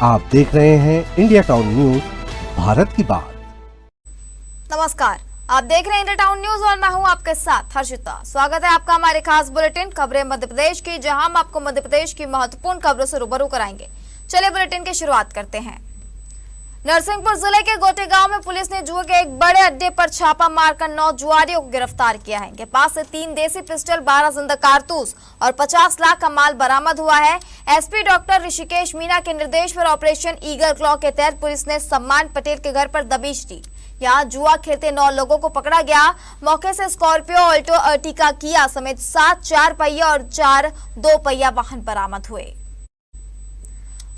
आप देख रहे हैं इंडिया टाउन न्यूज, भारत की बात। नमस्कार, आप देख रहे हैं इंडिया टाउन न्यूज और मैं हूं आपके साथ हर्षिता। स्वागत है आपका हमारे खास बुलेटिन खबरें मध्य प्रदेश की, जहां हम आपको मध्य प्रदेश की महत्वपूर्ण खबरों से रूबरू कराएंगे। चलिए बुलेटिन की शुरुआत करते हैं। नरसिंहपुर जिले के गोटे गांव में पुलिस ने जुए के एक बड़े अड्डे पर छापा मारकर 9 जुआरियों को गिरफ्तार किया है। इनके पास से 3 देसी पिस्टल, 12 जिंदा कारतूस और 50 लाख का माल बरामद हुआ है। एसपी डॉक्टर ऋषिकेश मीना के निर्देश पर ऑपरेशन ईगल क्लॉ के तहत पुलिस ने सम्मान पटेल के घर पर दबिश दी। यहाँ जुआ खेलते 9 लोगों को पकड़ा गया। मौके से स्कॉर्पियो, ऑल्टो, अर्टिका, किया समेत 7 4 पहिया और 4 2 पहिया वाहन बरामद हुए।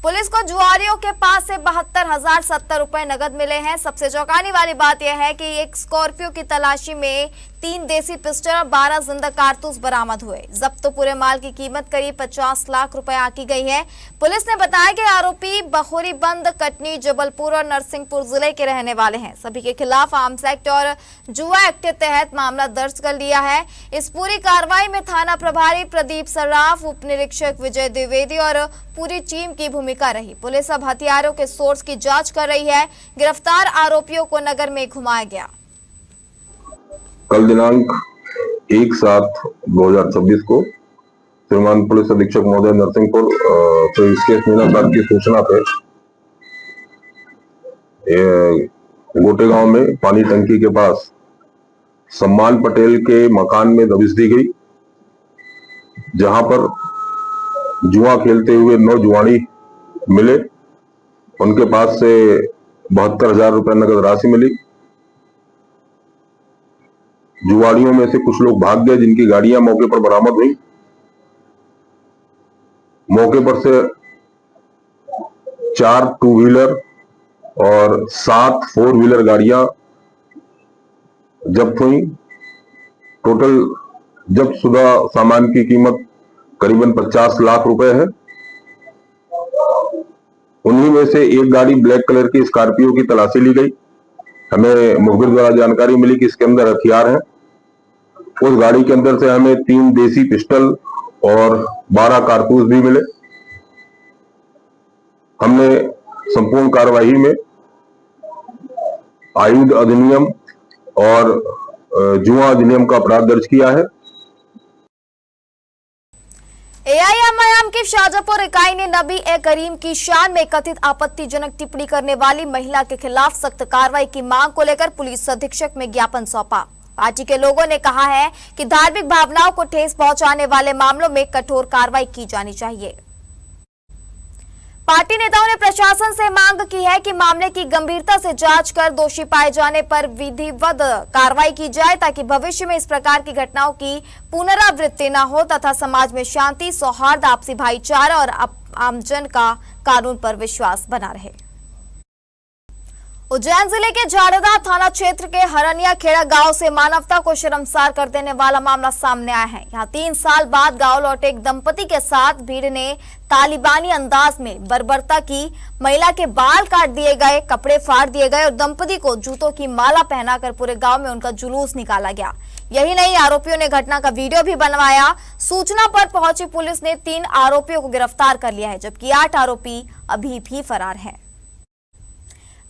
पुलिस को जुआरियों के पास से 72,070 रुपए नगद मिले हैं। सबसे चौंकाने वाली बात यह है कि एक स्कॉर्पियो की तलाशी में 3 देसी पिस्टल और 12 जिंदा कारतूस बरामद हुए। जब्त पूरे माल की कीमत करीब 50 लाख रुपए आंकी गई है। पुलिस ने बताया कि आरोपी बखोरीबंद, कटनी, जबलपुर और नरसिंहपुर जिले के रहने वाले हैं। सभी के खिलाफ आर्म्स एक्ट और जुआ एक्ट के तहत मामला दर्ज कर लिया है। इस पूरी कार्रवाई में थाना प्रभारी प्रदीप सर्राफ, उप निरीक्षक विजय द्विवेदी और पूरी टीम की भूमिका रही। पुलिस अब हथियारों के सोर्स की जांच कर रही है। गिरफ्तार आरोपियों को नगर में घुमाया गया। कल दिनांक 1/7/2026 को श्रीमान पुलिस अधीक्षक महोदय नरसिंहपुर श्री ऋषिकेश मीना साहब की सूचना पे गोटे गांव में पानी टंकी के पास सम्मान पटेल के मकान में दबिश दी गई, जहां पर जुआ खेलते हुए 9 जुआड़ी मिले। उनके पास से 72,000 रुपए नगद राशि मिली। जुआड़ियों में से कुछ लोग भाग गए, जिनकी गाड़ियां मौके पर बरामद हुई। मौके पर से 4 2 व्हीलर और 7 4 व्हीलर गाड़ियां जब्त हुई। टोटल जब्त शुदा सामान की कीमत करीबन 50 लाख रुपए है। उन्हीं में से एक गाड़ी ब्लैक कलर की स्कॉर्पियो की तलाशी ली गई। हमें मुखबिर द्वारा जानकारी मिली कि इसके अंदर हथियार है। उस गाड़ी के अंदर से हमें 3 देसी पिस्टल और 12 कारतूस भी मिले। हमने संपूर्ण कार्यवाही में आयुध अधिनियम और जुआ अधिनियम का अपराध दर्ज किया है। एआईएमआईएम की शाहजहांपुर इकाई ने नबी ए करीम की शान में कथित आपत्तिजनक टिप्पणी करने वाली महिला के खिलाफ सख्त कार्रवाई की मांग को लेकर पुलिस अधीक्षक में ज्ञापन सौंपा। पार्टी के लोगों ने कहा है कि धार्मिक भावनाओं को ठेस पहुंचाने वाले मामलों में कठोर कार्रवाई की जानी चाहिए। पार्टी नेताओं ने प्रशासन से मांग की है कि मामले की गंभीरता से जांच कर दोषी पाए जाने पर विधिवत कार्रवाई की जाए, ताकि भविष्य में इस प्रकार की घटनाओं की पुनरावृत्ति न हो तथा समाज में शांति, सौहार्द, आपसी भाईचारा और आमजन का कानून पर विश्वास बना रहे। उज्जैन जिले के झाड़दा थाना क्षेत्र के हरनिया खेड़ा गांव से मानवता को शर्मसार कर देने वाला मामला सामने आया है। यहां 3 साल बाद गांव लौटे एक दंपति के साथ भीड़ ने तालिबानी अंदाज में बर्बरता की। महिला के बाल काट दिए गए, कपड़े फाड़ दिए गए और दंपति को जूतों की माला पहनाकर पूरे गांव में उनका जुलूस निकाला गया। यही नहीं, आरोपियों ने घटना का वीडियो भी बनवाया। सूचना पर पहुंची पुलिस ने 3 आरोपियों को गिरफ्तार कर लिया है, जबकि 8 आरोपी अभी भी फरार हैं।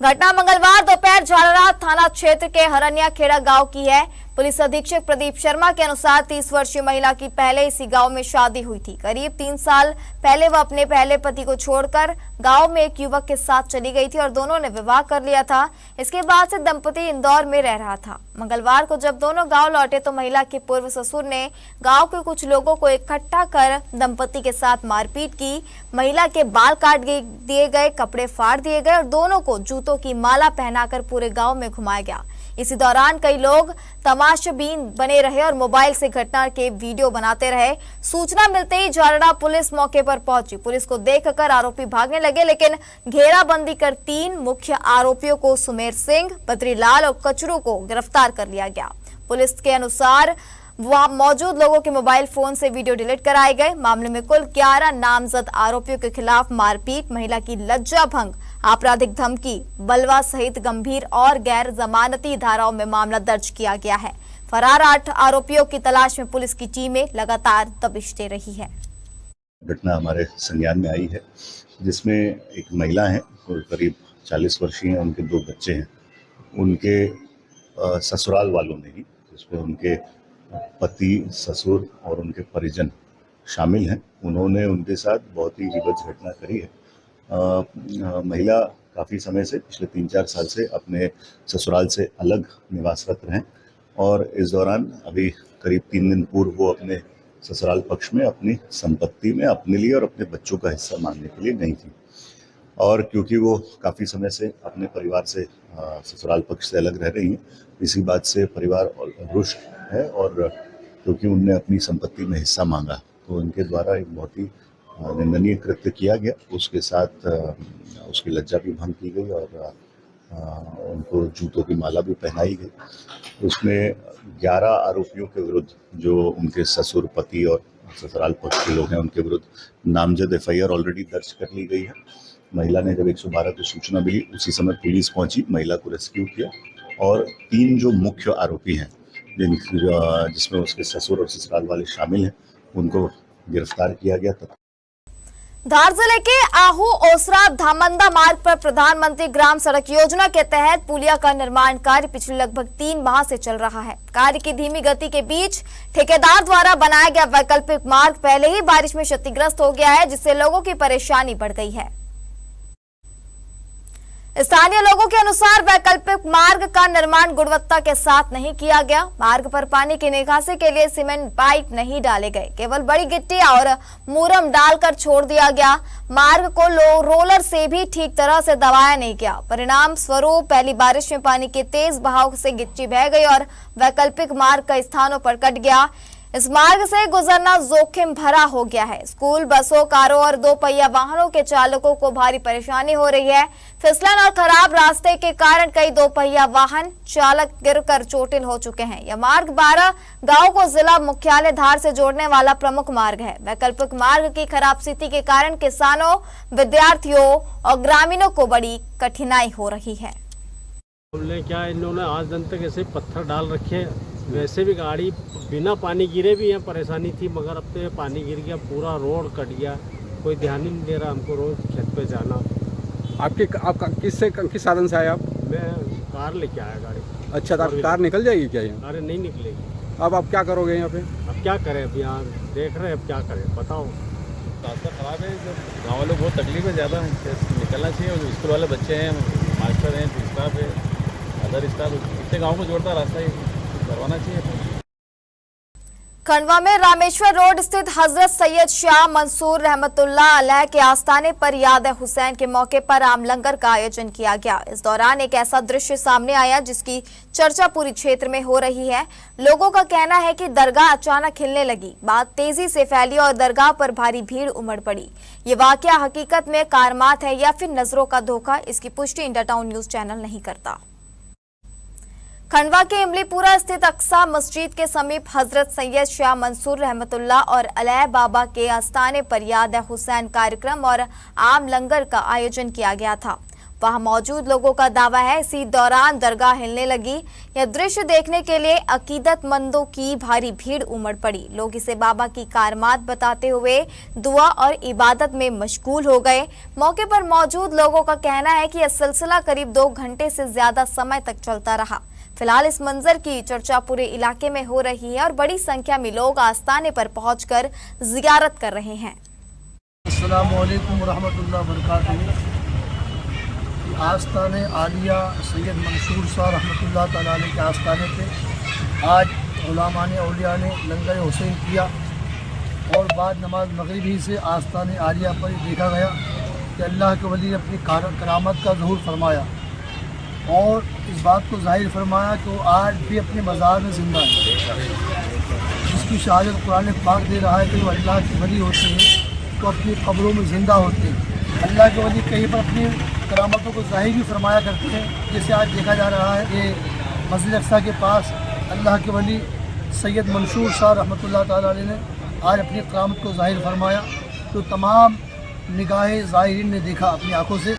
घटना मंगलवार दोपहर झाड़दा थाना क्षेत्र के हरनिया खेड़ा गांव की है। पुलिस अधीक्षक प्रदीप शर्मा के अनुसार 30 वर्षीय महिला की पहले इसी गांव में शादी हुई थी। करीब 3 साल पहले वह अपने पहले पति को छोड़कर गांव में एक युवक के साथ चली गई थी और दोनों ने विवाह कर लिया था। इसके बाद से दंपति इंदौर में रह रहा था। मंगलवार को जब दोनों गांव लौटे तो महिला के पूर्व ससुर ने गांव के कुछ लोगों को इकट्ठा कर दंपति के साथ मारपीट की। महिला के बाल काट दिए गए, कपड़े फाड़ दिए गए और दोनों को जूतों की माला पहनाकर पूरे गांव में घुमाया गया। इसी दौरान कई लोग तमाशाबीन बने रहे और मोबाइल से घटना के वीडियो बनाते रहे। सूचना मिलते ही झाड़दा पुलिस मौके पर पहुंची। पुलिस को देखकर आरोपी भागने लगे, लेकिन घेराबंदी कर 3 मुख्य आरोपियों को सुमेर सिंह, बद्रीलाल और कचरू को गिरफ्तार कर लिया गया। पुलिस के अनुसार वहां मौजूद लोगों के मोबाइल फोन से वीडियो डिलीट कराए गए। मामले में कुल 11 नामजद आरोपियों के खिलाफ मारपीट, महिला की लज्जा भंग, आपराधिक धमकी, बलवा सहित गंभीर और गैर जमानती धाराओं में मामला दर्ज किया गया है। फरार 8 आरोपियों की तलाश में पुलिस की टीमें लगातार दबिश दे रही है। घटना हमारे संज्ञान में आई है जिसमें एक महिला है, करीब 40 वर्षीय हैं, उनके 2 बच्चे हैं। उनके ससुराल वालों ने ही, जिसमें उनके पति, ससुर और उनके परिजन शामिल हैं, उन्होंने उनके साथ बहुत ही विभत्स घटना करी है। महिला काफ़ी समय से, पिछले 3-4 साल से अपने ससुराल से अलग निवासरत हैं और इस दौरान अभी करीब 3 दिन पूर्व वो अपने ससुराल पक्ष में अपनी संपत्ति में अपने लिए और अपने बच्चों का हिस्सा मांगने के लिए गई थी। और क्योंकि वो काफ़ी समय से अपने परिवार से ससुराल पक्ष से अलग रह रही हैं, इसी बात से परिवार रुष्ट है और क्योंकि उनने अपनी संपत्ति में हिस्सा मांगा तो उनके द्वारा एक बहुत ही निंदनीय कृत्य किया गया। उसके साथ उसकी लज्जा भी भंग की गई और उनको जूतों की माला भी पहनाई गई। उसमें 11 आरोपियों के विरुद्ध, जो उनके ससुर, पति और ससुराल पक्ष के लोग हैं, उनके विरुद्ध नामजद FIR ऑलरेडी दर्ज कर ली गई है। महिला ने जब 112 को सूचना मिली, उसी समय पुलिस पहुंची, महिला को रेस्क्यू किया और 3 जो मुख्य आरोपी हैं, जिसमें उसके ससुर और ससुराल वाले शामिल हैं, उनको गिरफ्तार किया गया। धार जिले के आहू ओसरा धामंदा मार्ग पर प्रधानमंत्री ग्राम सड़क योजना के तहत पुलिया का निर्माण कार्य पिछले लगभग 3 माह से चल रहा है। कार्य की धीमी गति के बीच ठेकेदार द्वारा बनाया गया वैकल्पिक मार्ग पहले ही बारिश में क्षतिग्रस्त हो गया है, जिससे लोगों की परेशानी बढ़ गई है। स्थानीय लोगों के अनुसार वैकल्पिक मार्ग का निर्माण गुणवत्ता के साथ नहीं किया गया। मार्ग पर पानी की निकासी के लिए सीमेंट पाइप नहीं डाले गए, केवल बड़ी गिट्टी और मूरम डालकर छोड़ दिया गया। मार्ग को रोलर से भी ठीक तरह से दबाया नहीं गया। परिणाम स्वरूप पहली बारिश में पानी के तेज बहाव से गिट्टी बह गई और वैकल्पिक मार्ग कई स्थानों पर कट गया। इस मार्ग से गुजरना जोखिम भरा हो गया है। स्कूल बसों, कारों और 2 पहिया वाहनों के चालकों को भारी परेशानी हो रही है। फिसलन और खराब रास्ते के कारण कई 2 पहिया वाहन चालक गिरकर चोटिल हो चुके हैं। यह मार्ग 12 गांव को जिला मुख्यालय धार से जोड़ने वाला प्रमुख मार्ग है। वैकल्पिक मार्ग की खराब स्थिति के कारण किसानों, विद्यार्थियों और ग्रामीणों को बड़ी कठिनाई हो रही है। हमने क्या, इन्होंने आज दिन तक ऐसे पत्थर डाल रखे, वैसे भी गाड़ी बिना पानी गिरे भी यहाँ परेशानी थी, मगर अब तो पानी गिर गया, पूरा रोड कट गया, कोई ध्यान ही नहीं दे रहा हमको रोज खेत पे जाना। आपका किस साधन से आए आप? मैं कार लेके आया गाड़ी। अच्छा, तो आपकी कार निकल जाएगी क्या यहाँ? अरे नहीं निकलेगी। अब आप क्या करोगे यहाँ पे? अब क्या करें, अब यहाँ देख रहे हैं, अब क्या करें बताओ। रास्ता खराब है, गाँव वालों को बहुत तकलीफ है, ज़्यादा निकलना चाहिए। और स्कूल वाले बच्चे हैं, मास्टर हैं, स्टाफ है, अदर स्टाफ, इतने गाँव को जोड़ता रास्ता ही करवाना चाहिए। खंडवा में रामेश्वर रोड स्थित हजरत सैयद शाह मंसूर रहमतुल्लाह अलैह के आस्थाने पर याद हुसैन के मौके पर आम लंगर का आयोजन किया गया। इस दौरान एक ऐसा दृश्य सामने आया जिसकी चर्चा पूरी क्षेत्र में हो रही है। लोगों का कहना है कि दरगाह अचानक हिलने लगी, बात तेजी से फैली और दरगाह पर भारी भीड़ उमड़ पड़ी। ये वाकया हकीकत में कारमात है या फिर नजरों का धोखा, इसकी पुष्टि इंडिया टाउन न्यूज चैनल नहीं करता। खंडवा के इमलीपुरा स्थित अक्सा मस्जिद के समीप हजरत सैयद शाह मंसूर रहमतुल्लाह और अलैह बाबा के आस्थाने पर याद हुसैन कार्यक्रम और आम लंगर का आयोजन किया गया था। वहां मौजूद लोगों का दावा है इसी दौरान दरगाह हिलने लगी। यह दृश्य देखने के लिए अकीदतमंदों की भारी भीड़ उमड़ पड़ी। लोग इसे बाबा की कारमात बताते हुए दुआ और इबादत में मशगूल हो गए। मौके पर मौजूद लोगों का कहना है कि यह सिलसिला करीब 2 घंटे से ज्यादा समय तक चलता रहा। फिलहाल इस मंजर की चर्चा पूरे इलाके में हो रही है और बड़ी संख्या में लोग आस्थाने पर पहुंचकर जियारत कर रहे हैं। अस्सलामु अलैकुम रहमतुल्लाह बरकातहू। आस्थाने आलिया सैयद मंसूर शाह रहमतुल्लाह तआला अलैह के आस्थाने पे आज उलमा ने औलिया ने लंगर हुसैन किया और बाद नमाज मगरिबी से आस्थाने आलिया पर देखा गया कि अल्लाह के वली ने अपनी करामत का ज़हूर फरमाया और इस बात को ज़ाहिर फरमाया कि वो आज भी अपने मज़ार में ज़िंदा है, जिसकी शहादत कुरान पाक दे रहा है कि वो अल्लाह के वली होते हैं तो अपनी कब्रों में ज़िंदा होते हैं। अल्लाह के वली कहीं पर अपनी करामतों को ज़ाहिर भी फरमाया करते हैं। जैसे आज देखा जा रहा है कि मस्जिद अक्सा के पास अल्लाह के वली सैयद मंसूर शाह रहमतुल्लाह तआला अलैह ने आज अपनी करामत को ज़ाहिर फरमाया, तो तमाम निगाहें ज़ाहिरीन ने देखा अपनी आंखों से।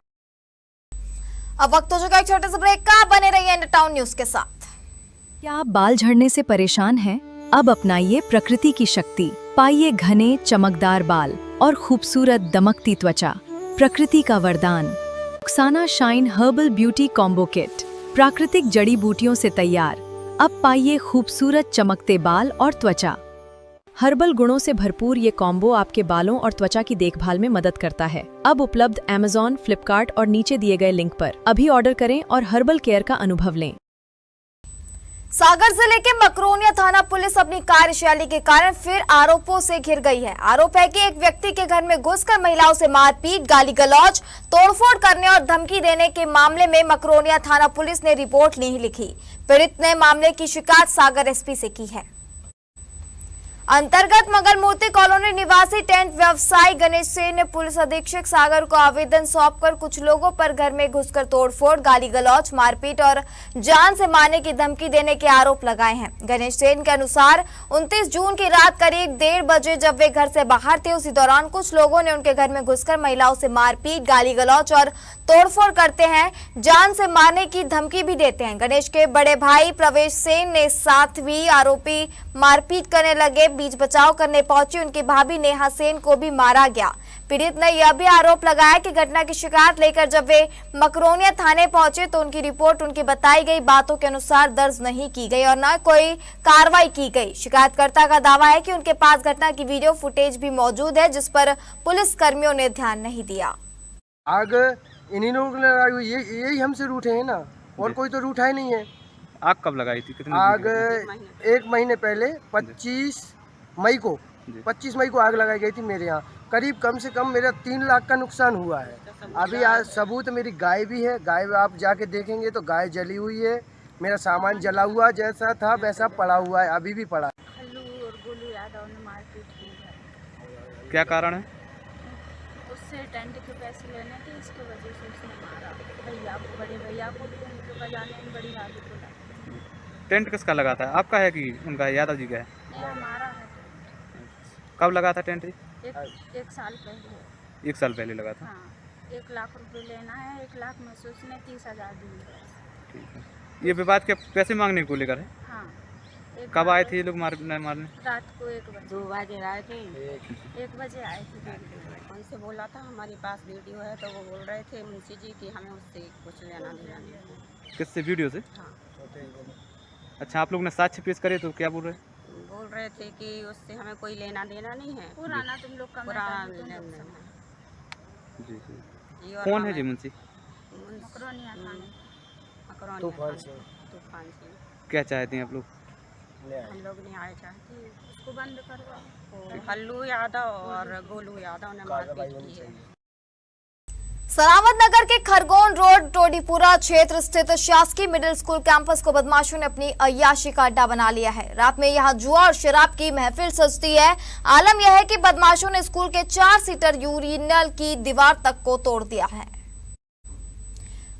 अब वक्त हो चुका है एक छोटे से ब्रेक का। बने रहिए इंडिया टाउन न्यूज के साथ। क्या आप बाल झड़ने से परेशान हैं? अब अपनाइए प्रकृति की शक्ति, पाइए घने चमकदार बाल और खूबसूरत दमकती त्वचा। प्रकृति का वरदान। Rukhsana shine herbal beauty combo kit, प्राकृतिक जड़ी बूटियों से तैयार। अब पाइए खूबसूरत चमकते बाल और त्वचा। हर्बल गुणों से भरपूर ये कॉम्बो आपके बालों और त्वचा की देखभाल में मदद करता है। अब उपलब्ध Amazon, फ्लिपकार्ट और नीचे दिए गए लिंक पर अभी ऑर्डर करें और हर्बल केयर का अनुभव लें। सागर जिले के मकरोनिया थाना पुलिस अपनी कार्यशैली के कारण फिर आरोपों से घिर गई है। आरोप है कि एक व्यक्ति के घर में घुसकर महिलाओं से मारपीट, गाली गलौज, तोड़फोड़ करने और धमकी देने के मामले में मकरोनिया थाना पुलिस ने रिपोर्ट नहीं लिखी। पीड़ित ने मामले की शिकायत सागर एसपी से की है। अंतर्गत मंगलमूर्ति कॉलोनी निवासी टेंट व्यवसायी गणेश सेन ने पुलिस अधीक्षक सागर को आवेदन सौंपकर कुछ लोगों पर घर में घुसकर तोड़फोड़, गाली गलौज, मारपीट और जान से मारने की धमकी देने के आरोप लगाए हैं। गणेश सेन के अनुसार 29 जून की रात करीब 1:30 बजे जब वे घर से बाहर थे, उसी दौरान कुछ लोगों ने उनके घर में घुसकर महिलाओं से मारपीट, गाली गलौज और तोड़फोड़ करते हैं, जान से मारने की धमकी भी देते हैं। गणेश के बड़े भाई प्रवेश सेन ने साथ भी आरोपी मारपीट करने लगे। बीच बचाव करने पहुंची उनकी भाभी नेहा सेन को भी मारा गया। पीड़ित ने यह भी आरोप लगाया कि घटना की शिकायत लेकर जब वे मकरोनिया थाने पहुंचे तो उनकी रिपोर्ट उनकी बताई गई बातों के अनुसार दर्ज नहीं की गई और न कोई कार्रवाई की गई। शिकायतकर्ता का दावा है कि उनके पास घटना की वीडियो फुटेज भी मौजूद है, जिस पर पुलिस कर्मियों ने ध्यान नहीं दिया। आग इन्हीं लोगों ने लगाई हुई, यही हमसे रूठे हैं ना, और कोई तो रूठा ही नहीं है। आग कब लगाई थी? कितने आग 1 महीने पहले 25 मई को आग लगाई गई थी मेरे यहाँ। करीब कम से कम मेरा 3 लाख का नुकसान हुआ है। अभी आज सबूत मेरी गाय भी है, गाय आप जाके देखेंगे तो गाय जली हुई है। मेरा सामान जला हुआ जैसा था वैसा पड़ा हुआ है, अभी भी पड़ा है। हल्लू और गोलू यादव ने मारपीट की। क्या कारण है? उससे टेंट के पैसे लेने थे, इसकी वजह से उसने मारा। भैया को, बड़े भैया को भी उनके बजाने में बड़ी भाभी को लगा। टेंट किसका लगा था? आपका है कि उनका यादव जी का है? हमारा है। कब लगा था टेंट? एक साल पहले। 1 साल पहले लगा था। हाँ, 1 लाख रुपए लेना है। 1 लाख में से उसने 30,000 दिए। ठीक है। ये विवाद के पैसे मांगने को लेकर है? हाँ। कब आए थे ये लोग मारने? रात को 1 बजे। 2 बजे आए थे। 1 बजे आए थे। उनसे बोला था हमारे पास वीडियो है, तो वो बोल रहे थे मुंशी जी कि हमें उससे कुछ लेना देना नहीं। किससे? वीडियो से? हाँ। अच्छा, आप लोग ने साक्ष्य पेश करे तो क्या बोल रहे? बोल रहे थे कि उससे हमें कोई लेना देना नहीं है, पुराना तुम लोग का पुराना लेना लेना है। जी जी। और कौन है जी मुंशी? मकरोनिया थाने। तूफान सिंह। क्या चाहते हैं आप लोग? हम लोग नहीं आए चाहते, उसको बंद करवाओ। हल्लू यादव और गोलू यादव ने मारपीट की है। सलामत नगर के खरगोन रोड टोडीपुरा क्षेत्र स्थित शासकीय मिडिल स्कूल कैंपस को बदमाशों ने अपनी अय्याशी का अड्डा बना लिया है। रात में यहां जुआ और शराब की महफिल सजती है। आलम यह है कि बदमाशों ने स्कूल के 4 सीटर यूरिनल की दीवार तक को तोड़ दिया है।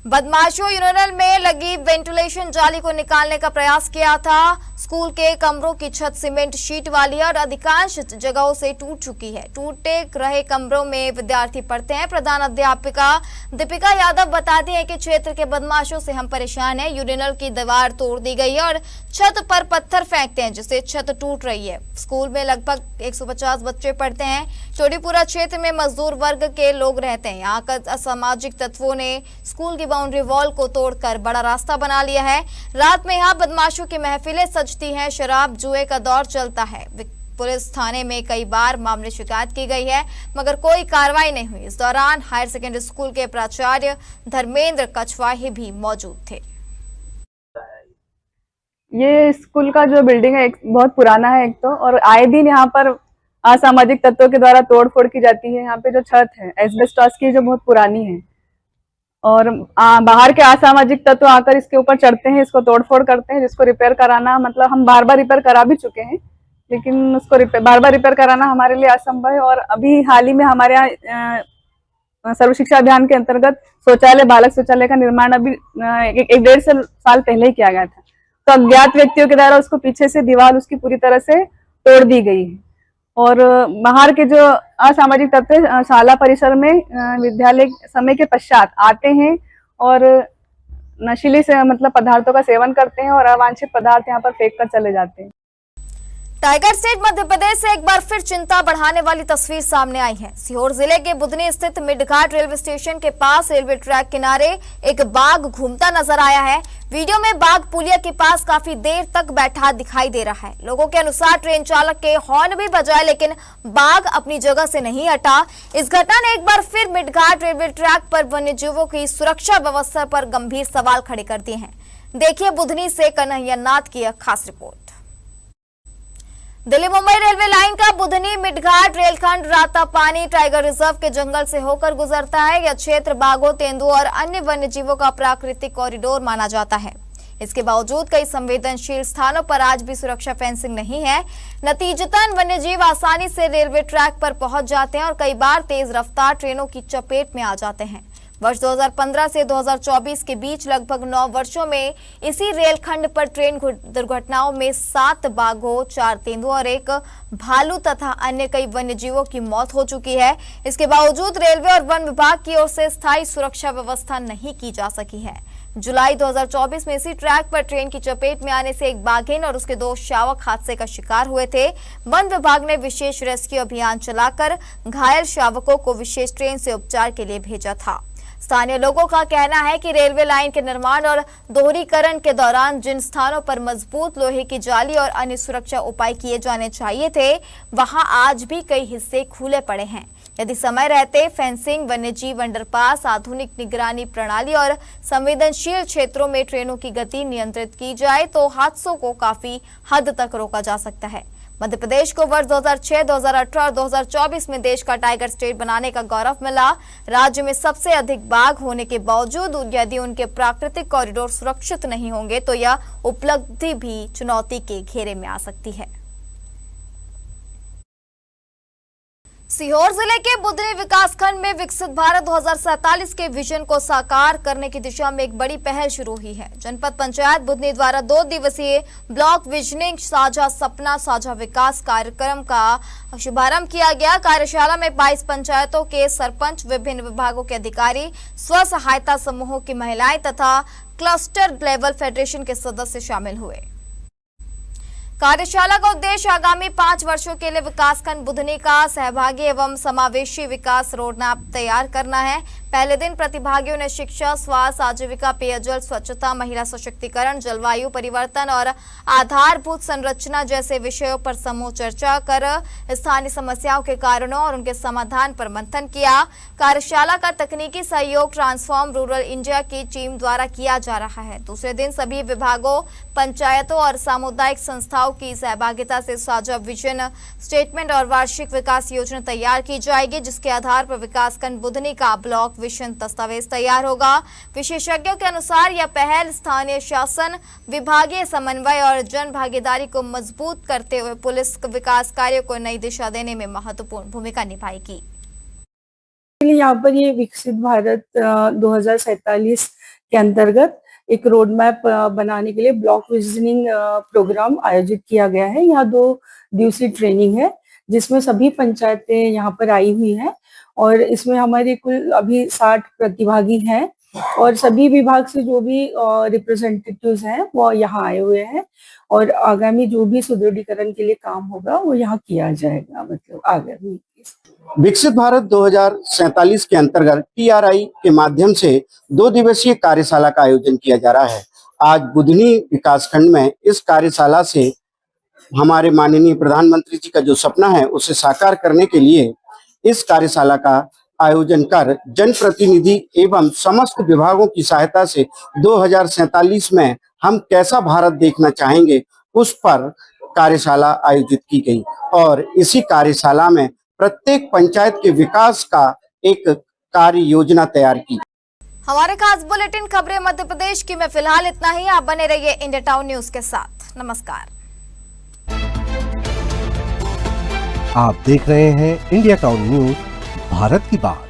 बदमाशों यूरिनल में लगी वेंटिलेशन जाली को निकालने का प्रयास किया था। स्कूल के कमरों की छत सीमेंट शीट वाली है और अधिकांश जगहों से टूट चुकी है। टूटे रहे कमरों में विद्यार्थी पढ़ते हैं। प्रधान अध्यापिका दीपिका यादव बताती हैं कि क्षेत्र के बदमाशों से हम परेशान हैं। यूरिनल की दीवार तोड़ दी गई है और छत पर पत्थर फेंकते हैं, जिससे छत टूट रही है। स्कूल में लगभग 150 बच्चे पढ़ते हैं। टोडीपुरा क्षेत्र में मजदूर वर्ग के लोग रहते हैं। यहाँ का असामाजिक तत्वों ने स्कूल की बाउंड्री वॉल को तोड़कर बड़ा रास्ता बना लिया है। रात में यहाँ बदमाशों की महफिलें सजती हैं। शराब जुए का दौर चलता है। पुलिस थाने में कई बार मामले शिकायत की गई है, मगर कोई कार्रवाई नहीं हुई। इस दौरान हायर सेकेंडरी स्कूल के प्राचार्य धर्मेंद्र कछवाही भी मौजूद थे। ये स्कूल का जो बिल्डिंग है बहुत पुराना है एक तो, और आए दिन यहाँ पर असामाजिक तत्वों के द्वारा तोड़फोड़ की जाती है। यहाँ पे जो छत है एस्बेस्टॉस की, जो बहुत पुरानी है, और बाहर के असामाजिक तत्व आकर इसके ऊपर चढ़ते हैं, इसको तोड़फोड़ करते हैं, जिसको रिपेयर कराना, मतलब हम बार बार रिपेयर करा भी चुके हैं, लेकिन उसको बार बार रिपेयर कराना हमारे लिए असंभव है। और अभी हाल ही में हमारे यहाँ सर्व शिक्षा अभियान के अंतर्गत शौचालय, बालक शौचालय का निर्माण अभी 1-1.5 साल पहले ही किया गया था। तो अज्ञात व्यक्तियों के द्वारा उसको पीछे से दीवार उसकी पूरी तरह से तोड़ दी गई है। और बाहर के जो असामाजिक तत्व शाला परिसर में विद्यालय समय के पश्चात आते हैं और नशीली से मतलब पदार्थों का सेवन करते हैं और अवांछित पदार्थ यहाँ पर फेंक कर चले जाते हैं। टाइगर स्टेट मध्य प्रदेश से एक बार फिर चिंता बढ़ाने वाली तस्वीर सामने आई है। सीहोर जिले के बुधनी स्थित मिडघाट रेलवे स्टेशन के पास रेलवे ट्रैक किनारे एक बाघ घूमता नजर आया है। वीडियो में बाघ पुलिया के पास काफी देर तक बैठा दिखाई दे रहा है। लोगों के अनुसार ट्रेन चालक के हॉर्न भी बजाए लेकिन बाघ अपनी जगह से नहीं हटा। इस घटना ने एक बार फिर मिडघाट रेलवे ट्रैक पर वन्यजीवों की सुरक्षा व्यवस्था पर गंभीर सवाल खड़े कर दिए हैं। देखिए बुधनी से कन्हैया नाथ की खास report. Delhi Mumbai railway line का बुधनी मिडघाट रेलखंड रातापानी टाइगर रिजर्व के जंगल से होकर गुजरता है। यह क्षेत्र बाघों, तेंदुओं और अन्य वन्यजीवों का प्राकृतिक कॉरिडोर माना जाता है। इसके बावजूद कई संवेदनशील स्थानों पर आज भी सुरक्षा फेंसिंग नहीं है। नतीजतन वन्यजीव आसानी से रेलवे ट्रैक पर पहुंच जाते हैं और कई बार तेज रफ्तार ट्रेनों की चपेट में आ जाते हैं। वर्ष 2015 से 2024 के बीच लगभग 9 वर्षों में इसी रेलखंड पर ट्रेन दुर्घटनाओं में 7 बाघों, 4 तेंदुओं और 1 भालू तथा अन्य कई वन्यजीवों की मौत हो चुकी है। इसके बावजूद रेलवे और वन विभाग की ओर से स्थायी सुरक्षा व्यवस्था नहीं की जा सकी है। जुलाई 2024 में इसी ट्रैक पर ट्रेन की चपेट में आने से एक बाघिन और उसके 2 शावक हादसे का शिकार हुए थे। वन विभाग ने विशेष रेस्क्यू अभियान चलाकर घायल शावकों को विशेष ट्रेन से उपचार के लिए भेजा था। स्थानीय लोगों का कहना है कि रेलवे लाइन के निर्माण और दोहरीकरण के दौरान जिन स्थानों पर मजबूत लोहे की जाली और अन्य सुरक्षा उपाय किए जाने चाहिए थे, वहां आज भी कई हिस्से खुले पड़े हैं। यदि समय रहते फेंसिंग, वन्यजीव अंडरपास, आधुनिक निगरानी प्रणाली और संवेदनशील क्षेत्रों में ट्रेनों की गति नियंत्रित की जाए तो हादसों को काफी हद तक रोका जा सकता है। मध्य प्रदेश को वर्ष 2006, 2018 और 2024 में देश का टाइगर स्टेट बनाने का गौरव मिला। राज्य में सबसे अधिक बाघ होने के बावजूद यदि उनके प्राकृतिक कॉरिडोर सुरक्षित नहीं होंगे तो यह उपलब्धि भी चुनौती के घेरे में आ सकती है। सीहोर जिले के बुधनी विकासखंड में विकसित भारत 2047 के विजन को साकार करने की दिशा में एक बड़ी पहल शुरू हुई है। जनपद पंचायत बुधनी द्वारा 2 दिवसीय ब्लॉक विजनिंग साझा सपना साझा विकास कार्यक्रम का शुभारंभ किया गया। कार्यशाला में 22 पंचायतों के सरपंच, विभिन्न विभागों के अधिकारी, स्व सहायता समूहों की महिलाएं तथा क्लस्टर लेवल फेडरेशन के सदस्य शामिल हुए। कार्यशाला का उद्देश्य आगामी 5 वर्षों के लिए विकासखंड बुधनी का सहभागी एवं समावेशी विकास रोडमैप तैयार करना है। पहले दिन प्रतिभागियों ने शिक्षा, स्वास्थ्य, आजीविका, पेयजल, स्वच्छता, महिला सशक्तिकरण, जलवायु परिवर्तन और आधारभूत संरचना जैसे विषयों पर समूह चर्चा कर स्थानीय समस्याओं के कारणों और उनके समाधान पर मंथन किया। कार्यशाला का तकनीकी सहयोग ट्रांसफॉर्म रूरल इंडिया की टीम द्वारा किया जा रहा है। दूसरे दिन सभी विभागों, पंचायतों और सामुदायिक संस्थाओं की सहभागिता से साझा विजन स्टेटमेंट और वार्षिक विकास योजना तैयार की जाएगी, जिसके आधार पर विकासखंड बुधनी का ब्लॉक विजन दस्तावेज तैयार होगा। विशेषज्ञों के अनुसार यह पहल स्थानीय शासन, विभागीय समन्वय और जन भागीदारी को मजबूत करते हुए पुलिस विकास कार्यों को नई दिशा देने में महत्वपूर्ण भूमिका निभाएगी। यहाँ पर ये विकसित भारत 2047 के अंतर्गत एक रोड मैप बनाने के लिए ब्लॉक विजनिंग प्रोग्राम आयोजित किया गया है। यहाँ 2 दिवसीय ट्रेनिंग है जिसमें सभी पंचायतें यहाँ पर आई हुई हैं और इसमें हमारे कुल अभी 60 प्रतिभागी हैं और सभी विभाग से जो भी रिप्रेजेंटेटिव्स हैं वो यहाँ आए हुए हैं और आगामी जो भी सुदृढ़ीकरण के लिए काम होगा वो यहाँ किया जाएगा। मतलब आगामी विकसित भारत 2047 के अंतर्गत TRI के माध्यम से 2 दिवसीय कार्यशाला का आयोजन किया जा रहा है। आज बुधनी विकासखंड में इस कार्यशाला से हमारे माननीय प्रधानमंत्री जी का जो सपना है उसे साकार करने के लिए इस कार्यशाला का आयोजन कर जनप्रतिनिधि एवं समस्त विभागों की सहायता से 2047 में हम कैसा भारत देखना चाहेंगे उस पर कार्यशाला आयोजित की गई और इसी कार्यशाला में प्रत्येक पंचायत के विकास का एक कार्य योजना तैयार की। हमारे खास बुलेटिन खबरें मध्य प्रदेश की में फिलहाल इतना ही। आप बने रहिए इंडिया टाउन न्यूज के साथ। नमस्कार। आप देख रहे हैं इंडिया टाउन न्यूज, भारत की बात।